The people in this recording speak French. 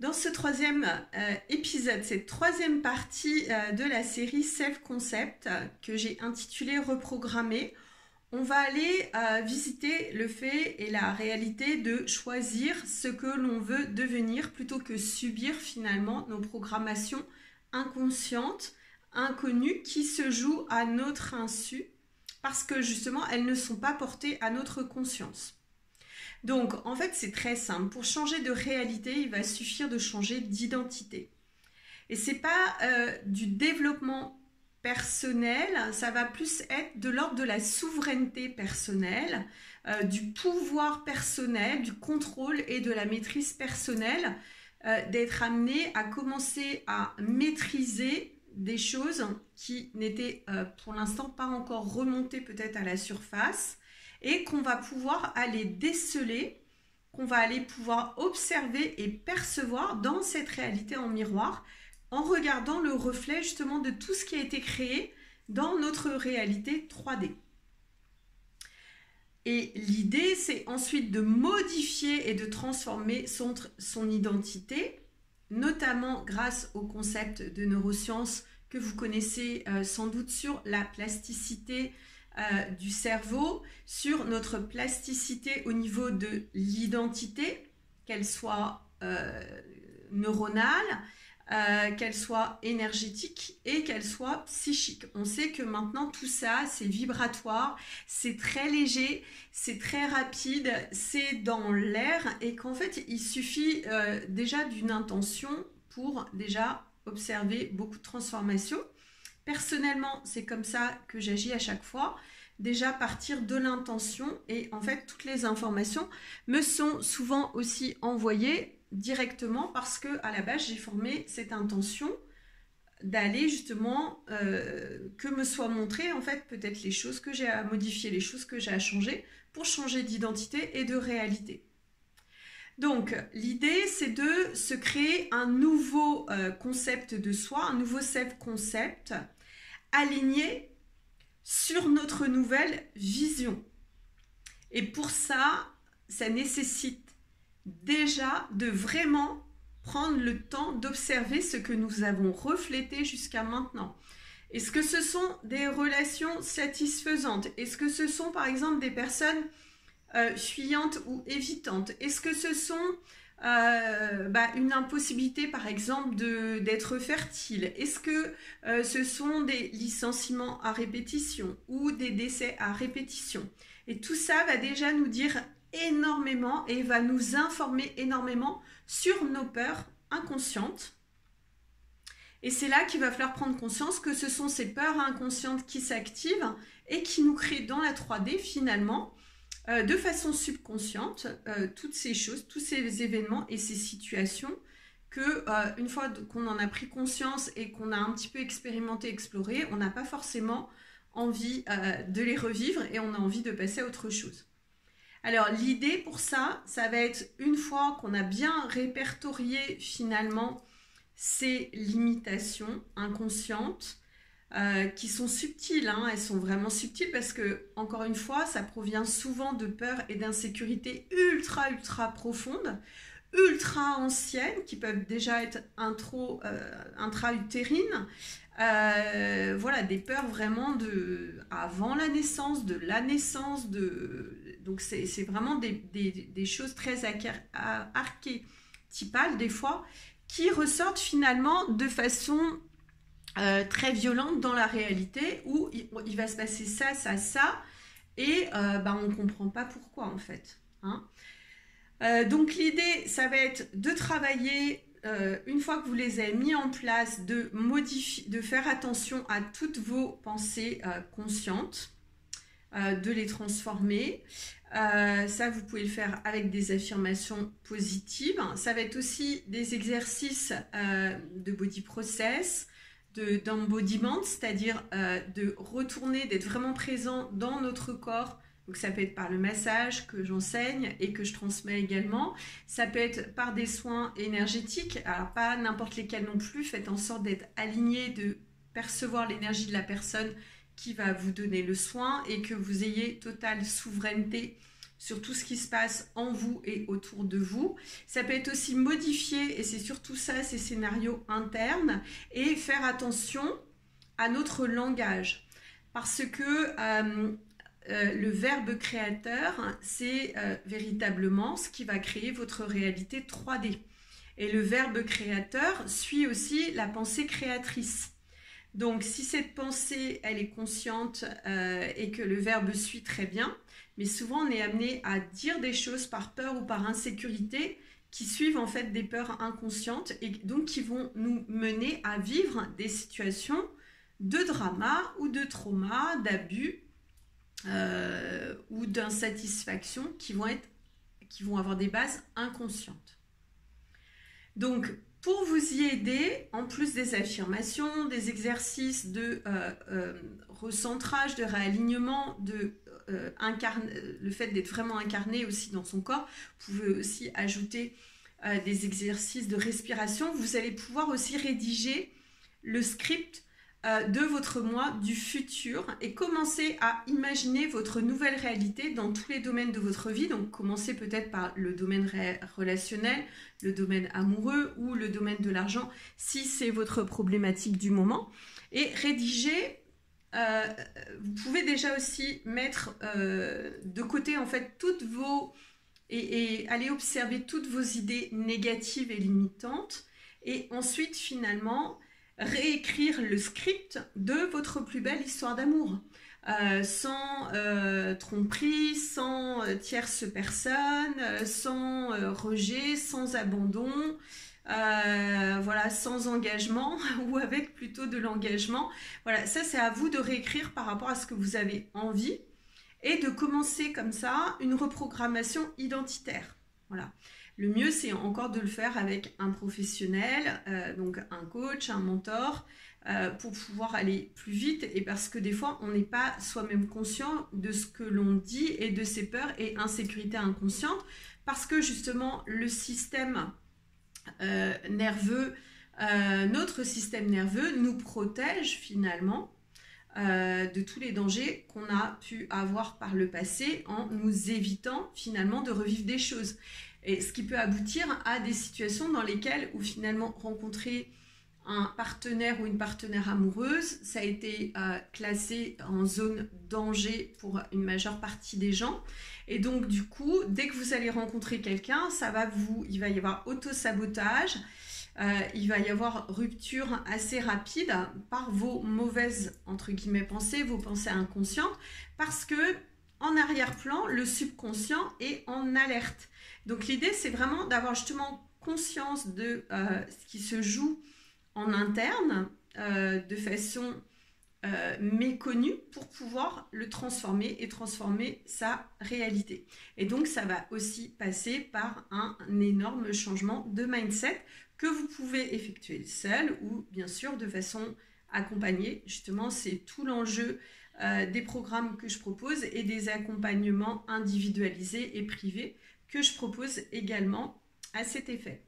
Dans ce troisième épisode, cette troisième partie de la série Self-Concept que j'ai intitulée Reprogrammer, on va aller visiter le fait et la réalité de choisir ce que l'on veut devenir plutôt que subir finalement nos programmations inconscientes, inconnues qui se jouent à notre insu parce que justement elles ne sont pas portées à notre conscience. Donc, en fait, c'est très simple. Pour changer de réalité, il va suffire de changer d'identité. Et c'est pas du développement personnel, ça va plus être de l'ordre de la souveraineté personnelle, du pouvoir personnel, du contrôle et de la maîtrise personnelle, d'être amené à commencer à maîtriser des choses qui n'étaient pour l'instant pas encore remontées peut-être à la surface, et qu'on va pouvoir aller déceler, qu'on va aller pouvoir observer et percevoir dans cette réalité en miroir, en regardant le reflet justement de tout ce qui a été créé dans notre réalité 3D. Et l'idée, c'est ensuite de modifier et de transformer son identité, notamment grâce au concept de neurosciences que vous connaissez sans doute sur la plasticité du cerveau, sur notre plasticité au niveau de l'identité, qu'elle soit neuronale, qu'elle soit énergétique et qu'elle soit psychique. On sait que maintenant tout ça, c'est vibratoire, c'est très léger, c'est très rapide, c'est dans l'air et qu'en fait, il suffit déjà d'une intention pour déjà observer beaucoup de transformations. Personnellement, c'est comme ça que j'agis à chaque fois. Déjà partir de l'intention et en fait, toutes les informations me sont souvent aussi envoyées directement parce que à la base, j'ai formé cette intention d'aller justement que me soit montré en fait peut-être les choses que j'ai à modifier, les choses que j'ai à changer pour changer d'identité et de réalité. Donc, l'idée, c'est de se créer un nouveau concept de soi, un nouveau self-concept aligné sur notre nouvelle vision. Et pour ça, ça nécessite déjà de vraiment prendre le temps d'observer ce que nous avons reflété jusqu'à maintenant. Est-ce que ce sont des relations satisfaisantes? Est-ce que ce sont par exemple des personnes fuyantes ou évitantes? Est-ce que ce sont une impossibilité par exemple d'être fertile? Est-ce que ce sont des licenciements à répétition ou des décès à répétition? Et tout ça va déjà nous dire énormément et va nous informer énormément sur nos peurs inconscientes. Et c'est là qu'il va falloir prendre conscience que ce sont ces peurs inconscientes qui s'activent et qui nous créent dans la 3D finalement de façon subconsciente toutes ces choses, tous ces événements et ces situations que une fois qu'on en a pris conscience et qu'on a un petit peu expérimenté, exploré, on n'a pas forcément envie de les revivre et on a envie de passer à autre chose. Alors l'idée pour ça, ça va être une fois qu'on a bien répertorié finalement ces limitations inconscientes, qui sont subtiles, hein, elles sont vraiment subtiles parce que, encore une fois, ça provient souvent de peurs et d'insécurités ultra profondes, ultra anciennes, qui peuvent déjà être intra-utérines, voilà, des peurs vraiment avant la naissance, de la naissance, donc c'est vraiment des choses très archétypales des fois, qui ressortent finalement de façon très violente dans la réalité où il va se passer ça et on ne comprend pas pourquoi en fait. Hein. Donc l'idée, ça va être de travailler, une fois que vous les avez mis en place, de faire attention à toutes vos pensées conscientes, de les transformer. Ça, vous pouvez le faire avec des affirmations positives. Ça va être aussi des exercices de body process, d'embodiment, c'est-à-dire de retourner, d'être vraiment présent dans notre corps. Donc ça peut être par le massage que j'enseigne et que je transmets également. Ça peut être par des soins énergétiques, alors pas n'importe lesquels non plus. Faites en sorte d'être aligné, de percevoir l'énergie de la personne qui va vous donner le soin et que vous ayez totale souveraineté sur tout ce qui se passe en vous et autour de vous. Ça peut être aussi modifier, et c'est surtout ça, ces scénarios internes, et faire attention à notre langage. Parce que le verbe créateur, c'est véritablement ce qui va créer votre réalité 3D. Et le verbe créateur suit aussi la pensée créatrice. Donc, si cette pensée, elle est consciente et que le verbe suit très bien, mais souvent on est amené à dire des choses par peur ou par insécurité qui suivent en fait des peurs inconscientes et donc qui vont nous mener à vivre des situations de drama ou de trauma, d'abus ou d'insatisfaction qui vont avoir des bases inconscientes. Donc, pour vous y aider, en plus des affirmations, des exercices de recentrage, de réalignement, le fait d'être vraiment incarné aussi dans son corps, vous pouvez aussi ajouter des exercices de respiration. Vous allez pouvoir aussi rédiger le script de votre moi du futur et commencer à imaginer votre nouvelle réalité dans tous les domaines de votre vie. Donc commencez peut-être par le domaine relationnel, le domaine amoureux ou le domaine de l'argent si c'est votre problématique du moment. Et rédiger, vous pouvez déjà aussi mettre de côté en fait toutes vos... et aller observer toutes vos idées négatives et limitantes et ensuite finalement réécrire le script de votre plus belle histoire d'amour, sans tromperie, sans tierce personne, sans rejet, sans abandon, voilà, sans engagement ou avec plutôt de l'engagement. Voilà, ça c'est à vous de réécrire par rapport à ce que vous avez envie et de commencer comme ça une reprogrammation identitaire. Voilà. Le mieux, c'est encore de le faire avec un professionnel, donc un coach, un mentor, pour pouvoir aller plus vite. Et parce que des fois, on n'est pas soi-même conscient de ce que l'on dit et de ses peurs et insécurités inconscientes. Parce que justement, le système nerveux, notre système nerveux nous protège finalement de tous les dangers qu'on a pu avoir par le passé en nous évitant finalement de revivre des choses. Et ce qui peut aboutir à des situations dans lesquelles, où finalement rencontrer un partenaire ou une partenaire amoureuse, ça a été classé en zone danger pour une majeure partie des gens. Et donc du coup, dès que vous allez rencontrer quelqu'un, il va y avoir auto-sabotage, il va y avoir rupture assez rapide par vos mauvaises, entre guillemets, pensées, vos pensées inconscientes, parce que en arrière-plan, le subconscient est en alerte. Donc l'idée, c'est vraiment d'avoir justement conscience de ce qui se joue en interne de façon méconnue pour pouvoir le transformer et transformer sa réalité. Et donc ça va aussi passer par un énorme changement de mindset que vous pouvez effectuer seul ou bien sûr de façon accompagnée. Justement, c'est tout l'enjeu des programmes que je propose et des accompagnements individualisés et privés que je propose également à cet effet.